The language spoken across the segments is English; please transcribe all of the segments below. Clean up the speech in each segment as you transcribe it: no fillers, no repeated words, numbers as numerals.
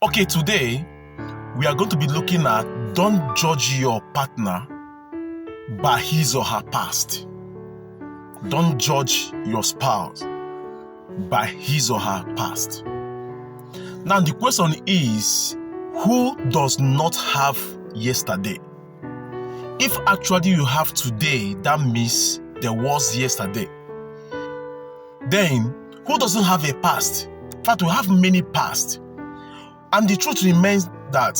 Okay, today we are going to be looking at don't judge your partner by his or her past. Don't judge your spouse by his or her past. Now the question is, who does not have yesterday? If actually you have today, that means there was yesterday. Then, who doesn't have a past? In fact, we have many past. And the truth remains that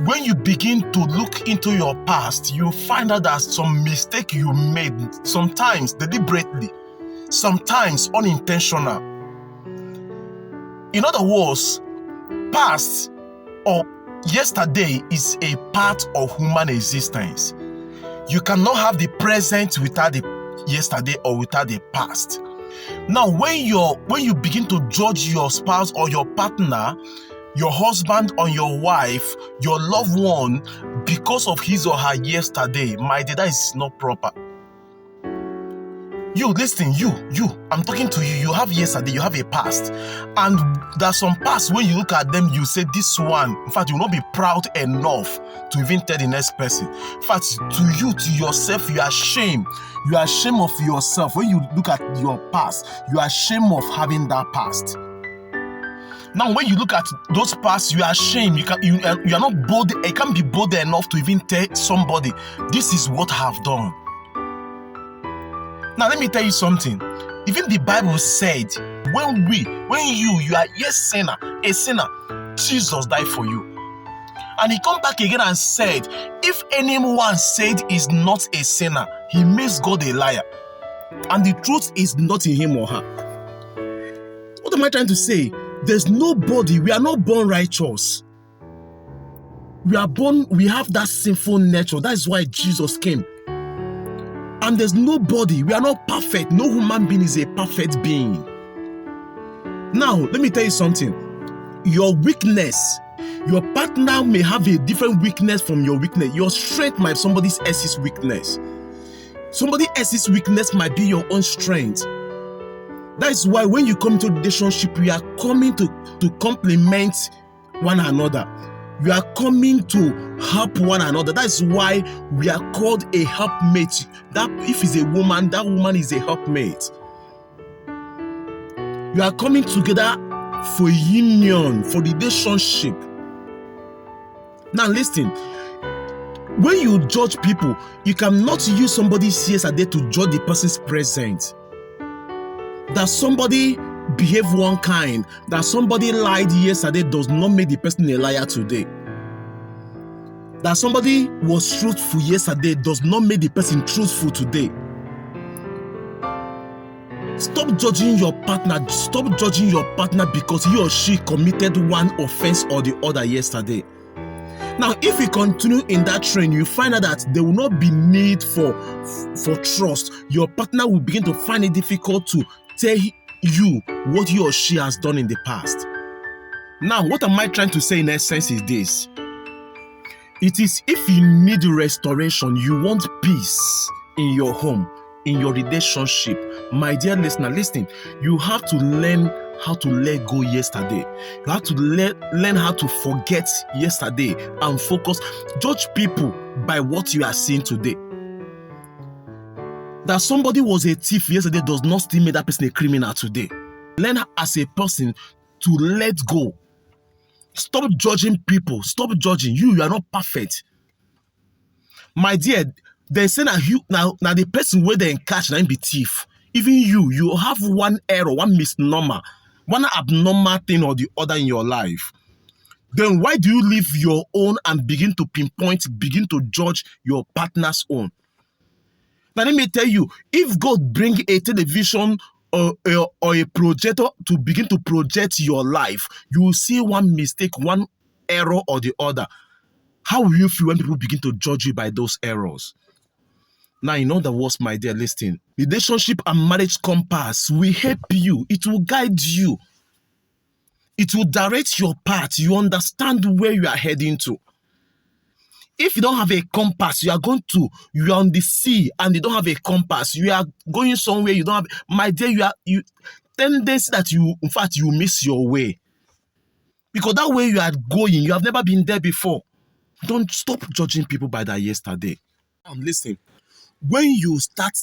when you begin to look into your past, you find out that some mistake you made, sometimes deliberately, sometimes unintentional. In other words, past or yesterday is a part of human existence. You cannot have the present without the yesterday or without the past. Now, when you begin to judge your spouse or your partner, your husband or your wife, your loved one, because of his or her yesterday, my dear, that is not proper. You, listen, you, I'm talking to you. You have yesterday, you have a past. And there's some past, when you look at them, you say, this one, in fact, you will not be proud enough to even tell the next person. In fact, to you, to yourself, you are ashamed. You are ashamed of yourself. When you look at your past, you are ashamed of having that past. Now, when you look at those past, you are ashamed. You are not bold. You can't be bold enough to even tell somebody, this is what I have done. Now, let me tell you something. Even the Bible said, when you are a sinner, Jesus died for you. And he come back again and said, if anyone said is not a sinner, he makes God a liar. And the truth is not in him or her. What am I trying to say? There's nobody, we are not born righteous. We have that sinful nature. That is why Jesus came. And there's nobody, we are not perfect. No human being is a perfect being. Now, let me tell you something. Your weakness, your partner may have a different weakness from your weakness. Your strength might be somebody else's weakness. Somebody else's weakness might be your own strength. That is why when you come into a relationship, we are coming to complement one another. You are coming to help one another. That is why we are called a helpmate. That if it's a woman, that woman is a helpmate. You are coming together for union, for relationship. Now listen, when you judge people, you cannot use somebody's yesterday to judge the person's present. That somebody behave one kind, that somebody lied yesterday does not make the person a liar today. That somebody was truthful yesterday does not make the person truthful today. Stop judging your partner. Stop judging your partner because he or she committed one offense or the other yesterday. Now, if you continue in that trend, you find out that there will not be need for trust. Your partner will begin to find it difficult to tell you what he or she has done in the past. Now, what am I trying to say in essence is this. It is if you need restoration, you want peace in your home, in your relationship. My dear listener, listen, you have to learn how to let go yesterday. You have to learn how to forget yesterday and focus. Judge people by what you are seeing today. That somebody was a thief yesterday does not still make that person a criminal today. Learn as a person to let go. Stop judging people. Stop judging. You are not perfect. My dear, they say that now the person where they catch and be thief. Even you have one error, one misnomer, one abnormal thing or the other in your life. Then why do you leave your own and begin to pinpoint, begin to judge your partner's own? Now let me tell you, if God bring a television or a projector to begin to project your life, you will see one mistake, one error or the other. How will you feel when people begin to judge you by those errors? Now, in other words, my dear, listen. Relationship and marriage compass will help you. It will guide you. It will direct your path. You understand where you are heading to. If you don't have a compass, you are on the sea and you don't have a compass. You are going somewhere you don't have. My dear, you tendency that in fact, you miss your way. Because that way you are going, you have never been there before. Don't stop judging people by their yesterday. Listen, when you start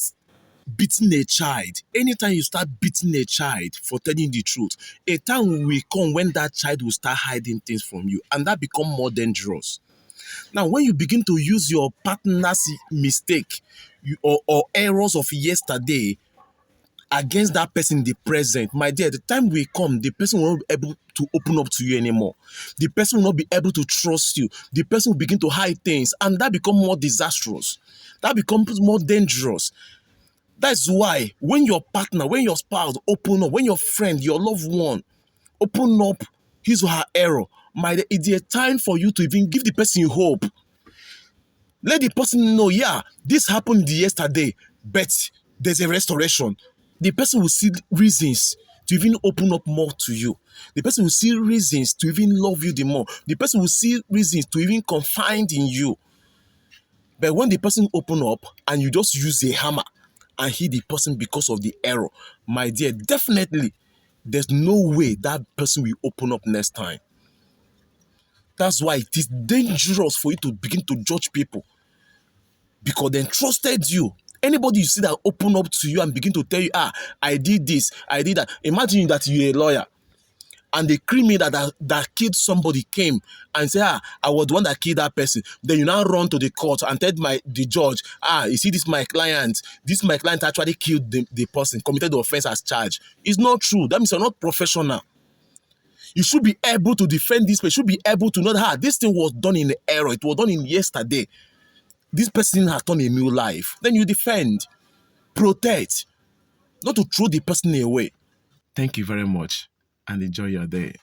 beating a child, anytime you start beating a child for telling the truth, a time will come when that child will start hiding things from you, and that become more dangerous. Now, when you begin to use your partner's mistake or errors of yesterday against that person in the present, my dear, the time will come, the person will not be able to open up to you anymore. The person will not be able to trust you. The person will begin to hide things, and that becomes more disastrous. That becomes more dangerous. That's why when your partner, when your spouse open up, when your friend, your loved one open up his or her error, my dear, it's a time for you to even give the person hope. Let the person know, yeah, this happened yesterday, but there's a restoration. The person will see reasons to even open up more to you. The person will see reasons to even love you the more. The person will see reasons to even confide in you. But when the person open up and you just use a hammer and hit the person because of the error, my dear, definitely there's no way that person will open up next time. That's why it is dangerous for you to begin to judge people, because they trusted you. Anybody you see that open up to you and begin to tell you, I did this, I did that. Imagine that you're a lawyer and the criminal that killed somebody came and say, I was the one that killed that person. Then you now run to the court and tell the judge, you see this my client actually killed the person, committed the offense as charged. It's not true. That means you're not professional. You should be able to defend this person. You should be able to know that this thing was done in error. It was done in yesterday. This person has done a new life. Then you defend, protect, not to throw the person away. Thank you very much and enjoy your day.